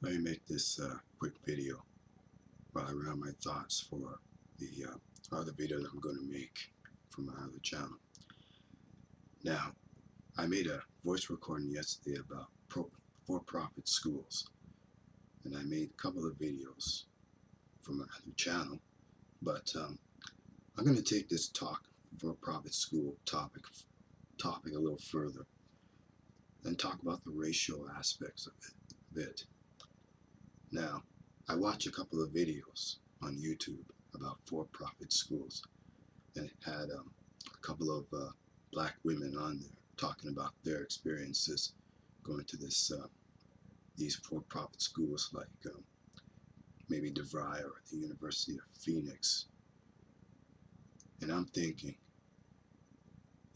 Let me make this quick video while I round my thoughts for the other video that I'm going to make for my other channel. Now, I made a voice recording yesterday about for-profit schools, and I made a couple of videos for my other channel, but I'm going to take this for-profit school topic a little further and talk about the racial aspects of it. Now, I watched a couple of videos on YouTube about for-profit schools, and it had a couple of black women on there talking about their experiences going to these for-profit schools like maybe DeVry or the University of Phoenix. And I'm thinking,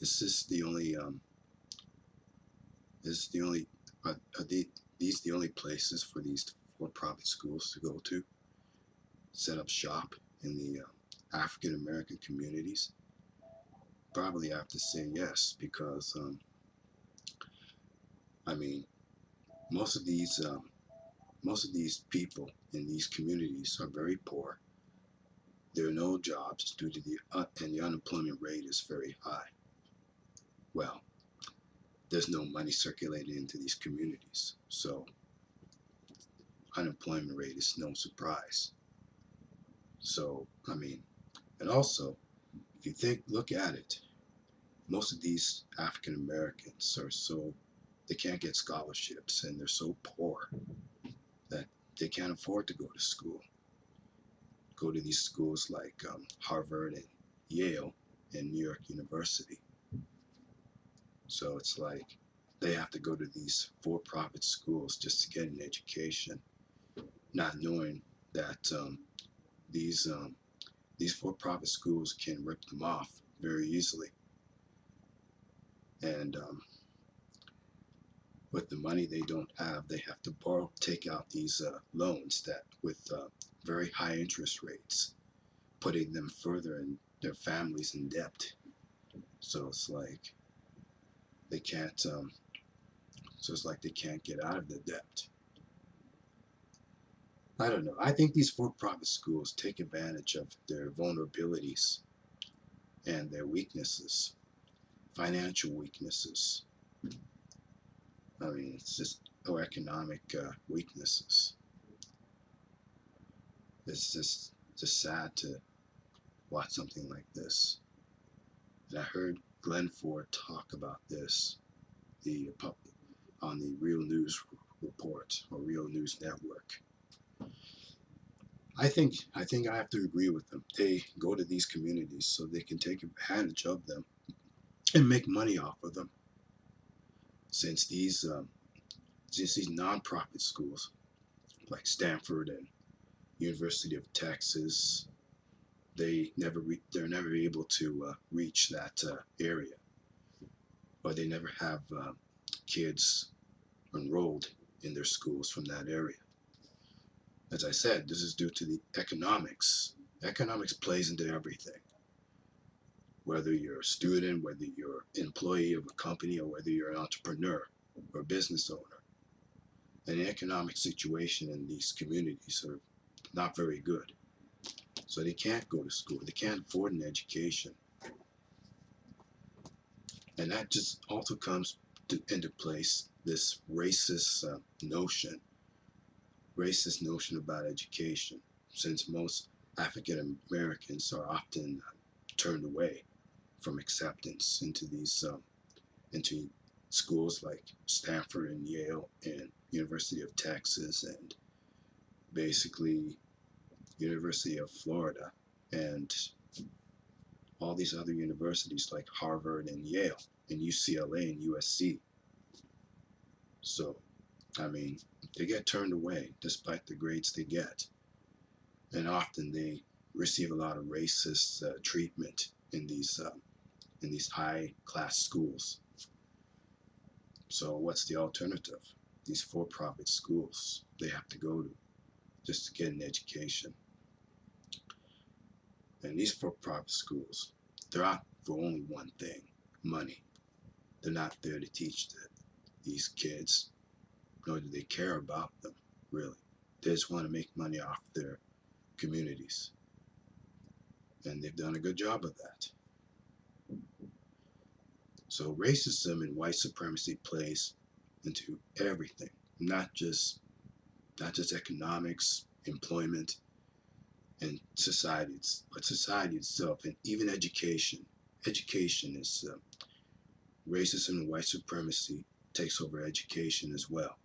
is this the only are these the only places for these for-profit schools to go to set up shop in the African American communities? Probably I have to say yes, because I mean, most of these people in these communities are very poor. There are no jobs due to and the unemployment rate is very high. Well, there's no money circulating into these communities, so unemployment rate is no surprise. So I mean, and also, if you look at it, most of these African Americans they can't get scholarships, and they're so poor that they can't afford to go to school. Go to these schools like Harvard and Yale and New York University. So it's like they have to go to these for-profit schools just to get an education, not knowing that these for-profit schools can rip them off very easily. And with the money they don't have, they have to take out these loans that with very high interest rates, putting them further in their families in debt. So it's like they can't. So it's like they can't get out of the debt. I don't know. I think these for-profit schools take advantage of their vulnerabilities and their weaknesses, financial weaknesses. I mean, it's just economic weaknesses. It's just sad to watch something like this. And I heard Glenn Ford talk about this on the Real News Report or Real News Network. I think I have to agree with them. They go to these communities so they can take advantage of them and make money off of them. Since these nonprofit schools like Stanford and University of Texas, they're never able to reach that area, or they never have kids enrolled in their schools from that area. As I said, this is due to the economics. Economics plays into everything. Whether you're a student, whether you're an employee of a company, or whether you're an entrepreneur or a business owner. And the economic situation in these communities are not very good. So they can't go to school. They can't afford an education. And that just also comes into place this racist notion about education, since most African Americans are often turned away from acceptance into schools like Stanford and Yale and University of Texas and basically University of Florida and all these other universities like Harvard and Yale and UCLA and USC. So, I mean, they get turned away despite the grades they get. And often they receive a lot of racist treatment in these high-class schools. So what's the alternative? These for-profit schools they have to go to just to get an education. And these for-profit schools, they're out for only one thing: money. They're not there to teach these kids, nor do they care about them. really. They just want to make money off their communities. And they've done a good job of that. So racism and white supremacy plays into everything, not just economics, employment, and society, but society itself, and even education. Education is racism and white supremacy takes over education as well,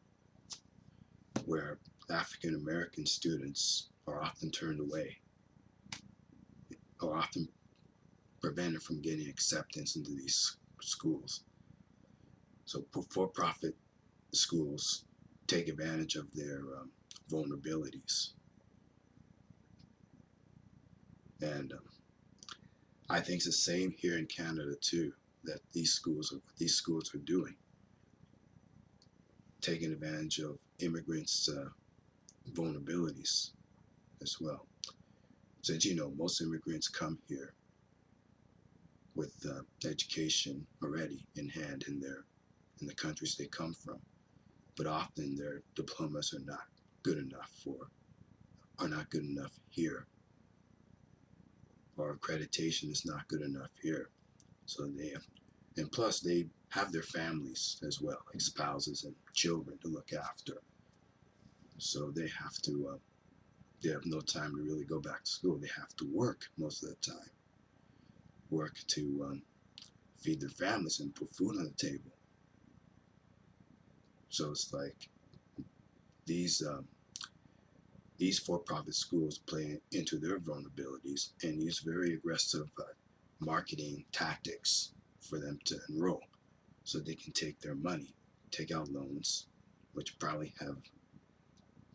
where African American students are often turned away, or often prevented from getting acceptance into these schools. So for-profit schools take advantage of their vulnerabilities. And I think it's the same here in Canada too, that these schools are doing, taking advantage of immigrants' vulnerabilities as well. Since most immigrants come here with education already in hand in the countries they come from, but often their diplomas are not good enough here, or accreditation is not good enough here. So and plus they have their families as well, like spouses and children to look after. So they have no time to really go back to school. They have to work most of the time, work to feed their families and put food on the table. So it's like these for-profit schools play into their vulnerabilities and use very aggressive marketing tactics for them to enroll, so they can take their money, take out loans, which probably have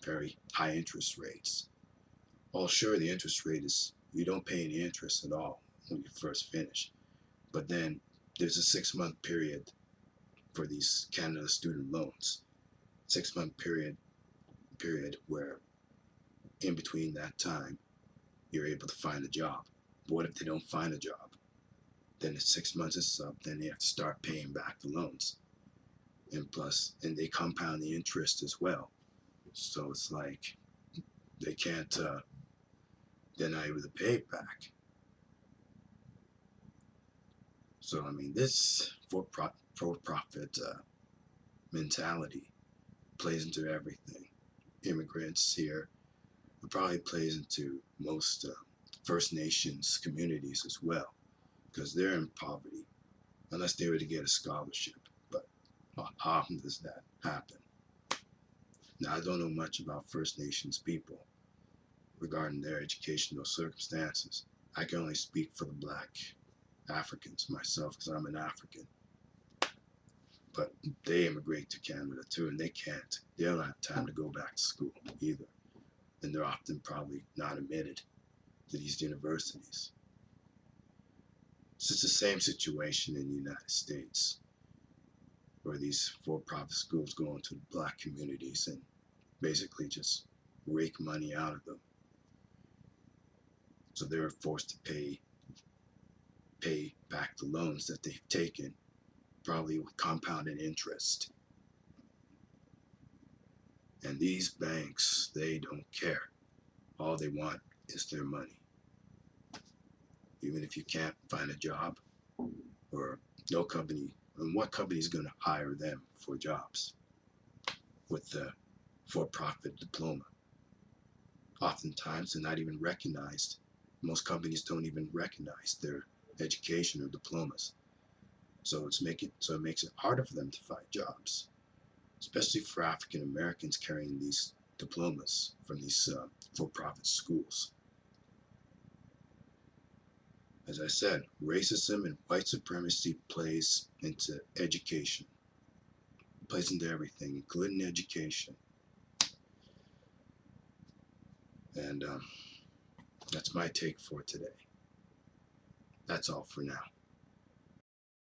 very high interest rates. Well, sure, the interest rate is, you don't pay any interest at all when you first finish, but then there's a 6-month period for these Canada student loans. 6-month period where in between that time you're able to find a job. But what if they don't find a job? Then the 6 months is up, then they have to start paying back the loans. And they compound the interest as well. So it's like they can't, they're not able to pay it back. So, I mean, this for-profit mentality plays into everything. Immigrants here, it probably plays into most First Nations communities as well, because they're in poverty, unless they were to get a scholarship. But how often does that happen? Now, I don't know much about First Nations people regarding their educational circumstances. I can only speak for the Black Africans myself, because I'm an African. But they immigrate to Canada too, and they don't have time to go back to school either. And they're often probably not admitted to these universities. So it's the same situation in the United States, where these for-profit schools go into the Black communities and basically just rake money out of them. So they're forced to pay back the loans that they've taken, probably with compounded interest. And these banks, they don't care. All they want is their money. Even if you can't find a job, or no company, and what company is going to hire them for jobs with the for-profit diploma? Oftentimes they're not even recognized. Most companies don't even recognize their education or diplomas. So it makes it harder for them to find jobs, especially for African Americans carrying these diplomas from these for-profit schools. As I said, racism and white supremacy plays into education, plays into everything, including education. And that's my take for today. That's all for now.